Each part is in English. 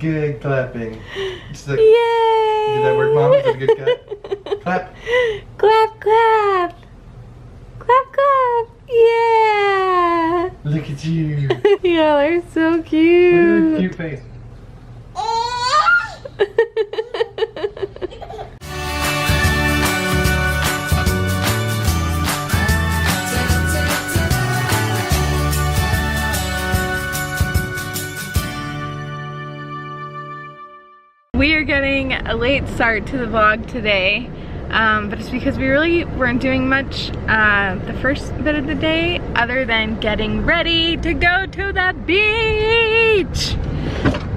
Good clapping. Just like, Yay! did that work, Mom? Is that a good clap? Clap. Clap, clap. Clap, clap. Yeah. Look at you. Y'all are so Look at cute. her cute face. We are getting a late start to the vlog today, but it's because we really weren't doing much the first bit of the day other than getting ready to go to the beach.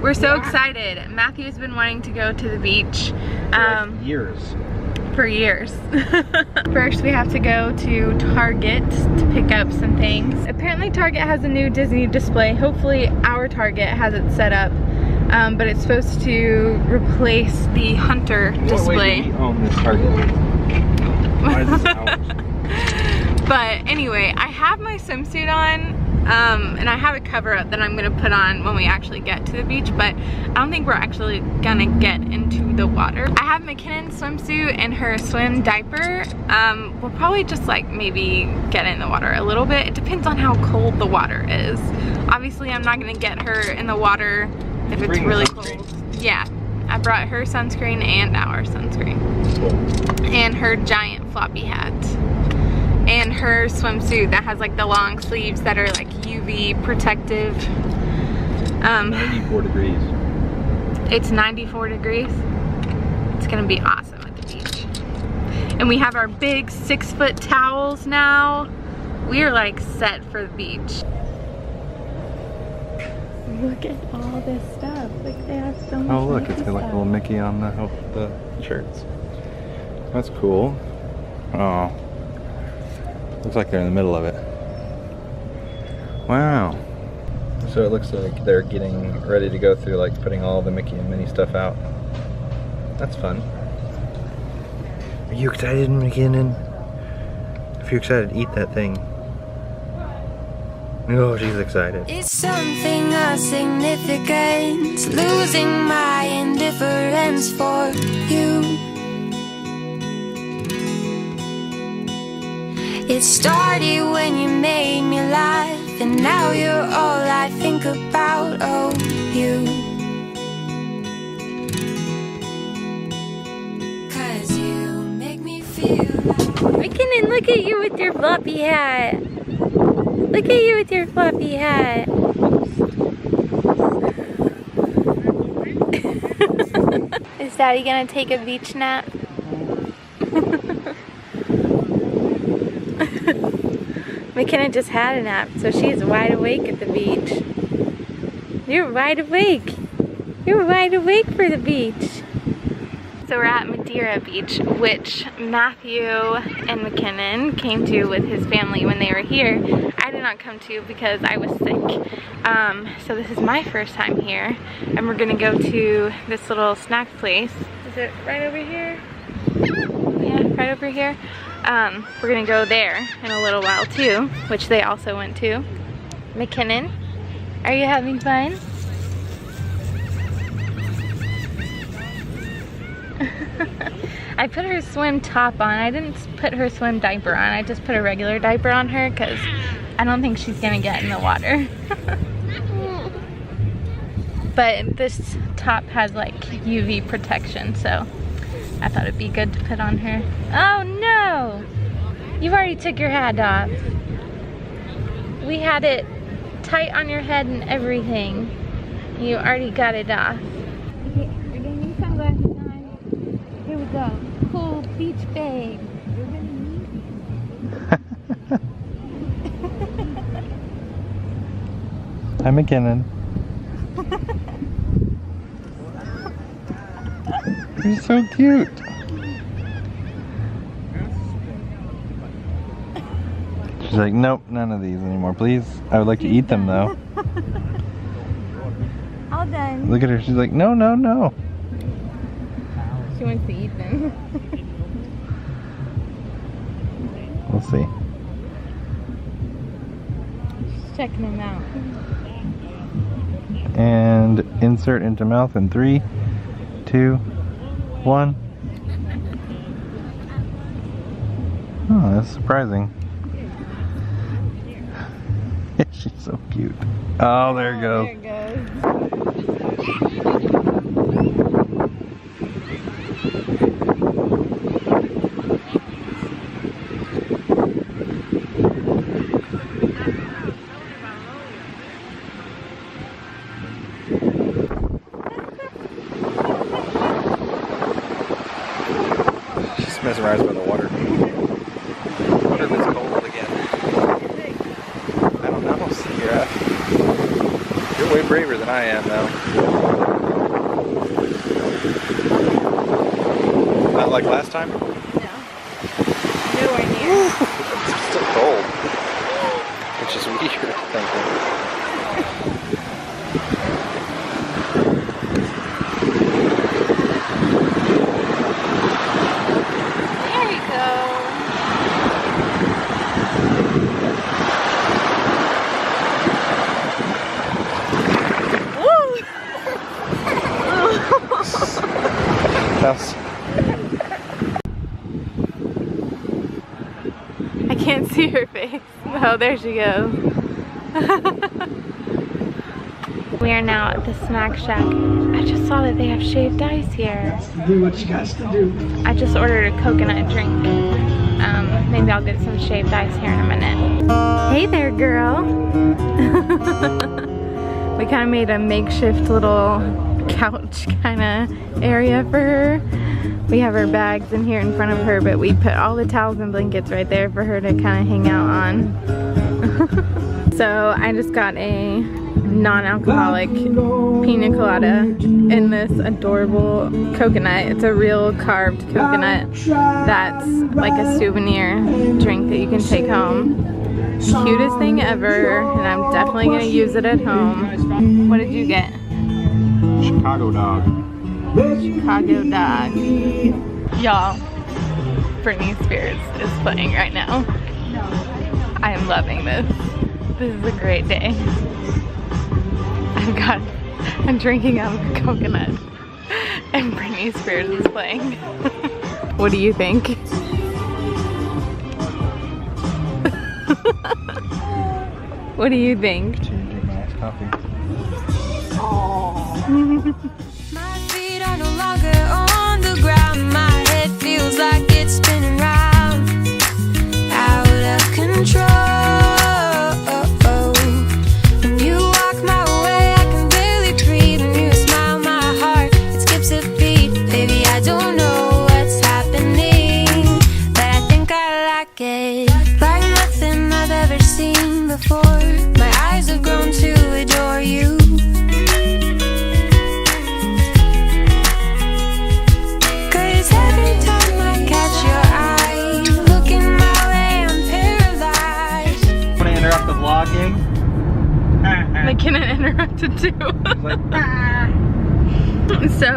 We're so excited. Matthew's been wanting to go to the beach for years. First we have to go to Target to pick up some things. Apparently Target has a new Disney display. Hopefully our Target has it set up. But it's supposed to replace the Hunter display. What way do we own this Target? Why is this ours? But anyway, I have my swimsuit on, and I have a cover up that I'm gonna put on when we actually get to the beach, but I don't think we're actually gonna get into the water. I have McKinnon's swimsuit and her swim diaper. We'll probably just like maybe get in the water a little bit. It depends on how cold the water is. Obviously, I'm not gonna get her in the water if it's really cold. Yeah, I brought her sunscreen and our sunscreen. Cool. And her giant floppy hat. And her swimsuit that has like the long sleeves that are like UV protective. 94 degrees. It's 94 degrees. It's gonna be awesome at the beach. And we have our big 6-foot towels now. We are like set for the beach. Look at all this stuff. Like they have so much. Oh look, it's got like a little Mickey on the shirts. That's cool. Oh. Looks like they're in the middle of it. Wow. So it looks like they're getting ready to go through like putting all the Mickey and Minnie stuff out. That's fun. Are you excited, McKinnon? If you're excited, eat that thing. Oh, she's excited. It's something of significance, losing my indifference for you. It started when you made me laugh, and now you're all I think about, oh, you. 'Cause you make me feel like McKinnon, look at you with your floppy hat. Look at you with your floppy hat. Is Daddy gonna take a beach nap? McKinnon just had a nap, so she's wide awake at the beach. You're wide awake. You're wide awake for the beach. So we're at Madeira Beach, which Matthew and McKinnon came to with his family when they were here. I did not come to because I was sick. So this is my first time here, and we're gonna go to this little snack place. Is it right over here? Yeah, right over here. We're gonna go there in a little while too, which they also went to. McKinnon, are you having fun? I put her swim top on. I didn't put her swim diaper on. I just put a regular diaper on her because I don't think she's gonna get in the water. But this top has like UV protection, so I thought it'd be good to put on her. Oh no! You've already took your hat off. We had it tight on your head and everything. You already got it off. Okay, you're gonna need sunglasses on. Here we go. Cool beach babe. You're gonna need these. Hi, McKinnon. You're so cute. She's like, nope, none of these anymore, please. I would like to eat them though. All done. Look at her, she's like, no, no, no. She wants to eat them. We'll see. She's checking them out. and insert into mouth in 3, 2, 1. Oh, that's surprising. She's so cute. Oh, there it goes. There it goes. She's mesmerized by the water. I wonder if it's cold again. I don't know, Ciera. You're way braver than I am, though. Not like last time? No. Nowhere near. It's still cold. Which is weird, thinking. There you go. That's... I can't see her face. Oh, there she goes. We are now at the snack shack. I just saw that they have shaved ice here. Do what you got to do. I just ordered a coconut drink. Maybe I'll get some shaved ice here in a minute. Hey there, girl. We kind of made a makeshift little couch kind of area for her. We have her bags in here in front of her, but we put all the towels and blankets right there for her to kind of hang out on. So I just got a non-alcoholic pina colada in this adorable coconut. It's a real carved coconut that's like a souvenir drink that you can take home. Cutest thing ever, and I'm definitely gonna use it at home. What did you get? Chicago dog. Chicago dog. Y'all, Britney Spears is playing right now. I am loving this. This is a great day. I'm drinking out of a coconut and Britney Spears is playing. What do you think? What do you think? Coffee. My feet are no longer on the ground. My head feels like it's spinning round, out of control. When you walk my way, I can barely breathe. When you smile, my heart, it skips a beat. Baby, I don't know what's happening, but I think I like it. Like nothing I've ever seen before. My eyes have grown to adore you. McKinnon interrupted too. So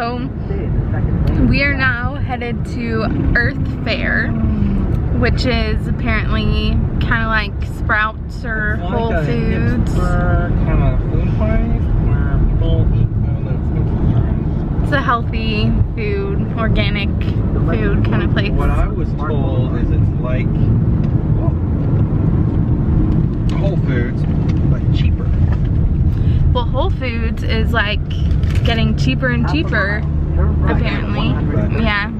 we are now headed to Earth Fair, which is apparently kind of like Sprouts or Whole Foods. Kind of food place where people eat all the food. It's a healthy food, organic food kind of place. What I was told is it's like Whole Foods, but cheaper. Well, Whole Foods is like getting cheaper and cheaper, apparently. Yeah.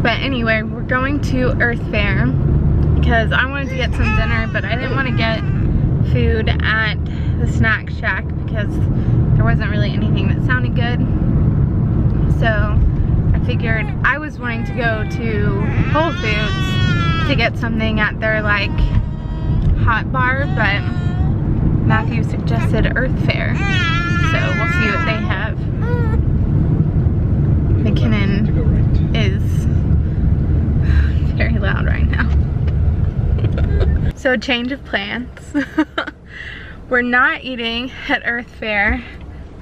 But anyway, we're going to Earth Fair because I wanted to get some dinner, but I didn't want to get food at the snack shack because there wasn't really anything that sounded good. So I figured I was wanting to go to Whole Foods to get something at their like hot bar, but Matthew suggested Earth Fair, so we'll see what they have. McKinnon is very loud right now. So a change of plans. We're not eating at Earth Fair.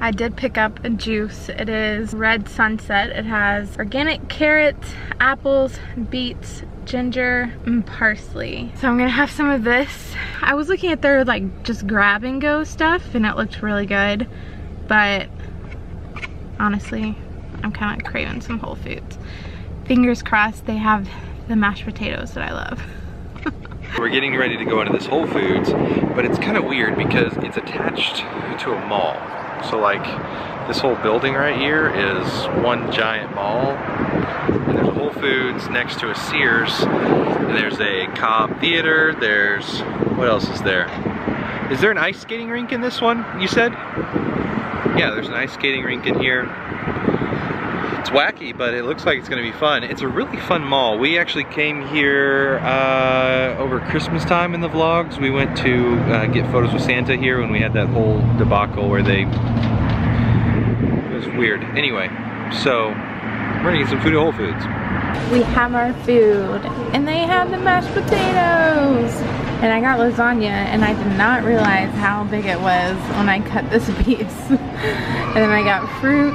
I did pick up a juice. It is Red Sunset. It has organic carrots, apples, beets, ginger and parsley. So I'm gonna have some of this. I was looking at their like just grab and go stuff and it looked really good, but honestly, I'm kind of craving some Whole Foods. Fingers crossed they have the mashed potatoes that I love. We're getting ready to go into this Whole Foods, but it's kind of weird because it's attached to a mall. So like this whole building right here is one giant mall. And there's a Whole Foods next to a Sears. And there's a Cobb Theater. There's, what else is there? Is there an ice skating rink in this one, you said? Yeah, there's an ice skating rink in here. It's wacky, but it looks like it's gonna be fun. It's a really fun mall. We actually came here over Christmas time in the vlogs. We went to get photos with Santa here when we had that whole debacle where it was weird. Anyway, so we're gonna get some food at Whole Foods. We have our food, and they have the mashed potatoes. And I got lasagna, and I did not realize how big it was when I cut this piece. And then I got fruit.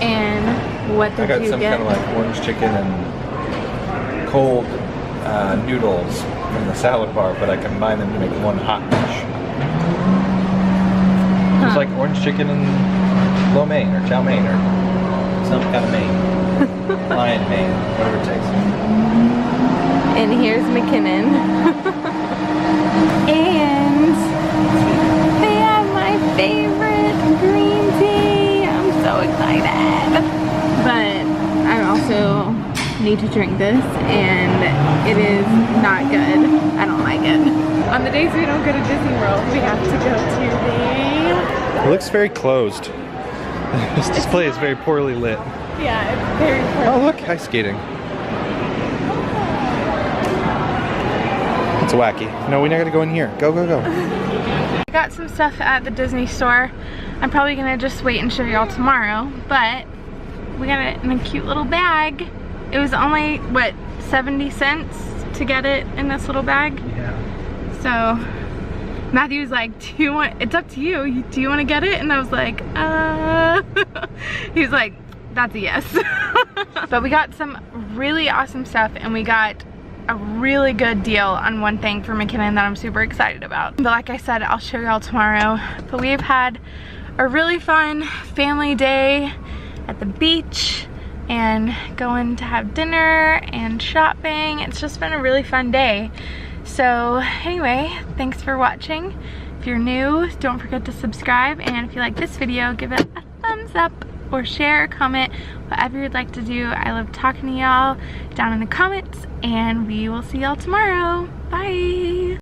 And what did you get? I got some kind of like orange chicken and cold noodles from the salad bar, but I combined them to make one hot dish. It's like orange chicken and lo mein or chow mein or some kind of mein. Lion mane, whatever it takes. And here's McKinnon. And they have my favorite green tea. I'm so excited. But I also need to drink this and it is not good. I don't like it. On the days we don't go to Disney World, we have to go to the... It looks very closed. This display is very poorly lit. Yeah, it's very poorly. Oh look, ice skating. It's wacky. No, we're not gonna go in here. Go, go, go. I got some stuff at the Disney store. I'm probably gonna just wait and show y'all tomorrow, but we got it in a cute little bag. It was only, what, 70 cents to get it in this little bag? Yeah. So, Matthew was like, it's up to you. Do you want to get it? And I was like, He was like, that's a yes. But we got some really awesome stuff and we got a really good deal on one thing for McKinnon that I'm super excited about. But like I said, I'll show y'all tomorrow. But we've had a really fun family day at the beach and going to have dinner and shopping. It's just been a really fun day. So anyway, thanks for watching. If you're new, don't forget to subscribe, and if you like this video, give it a thumbs up or share, comment, whatever you'd like to do. I love talking to y'all down in the comments, and we will see y'all tomorrow. Bye.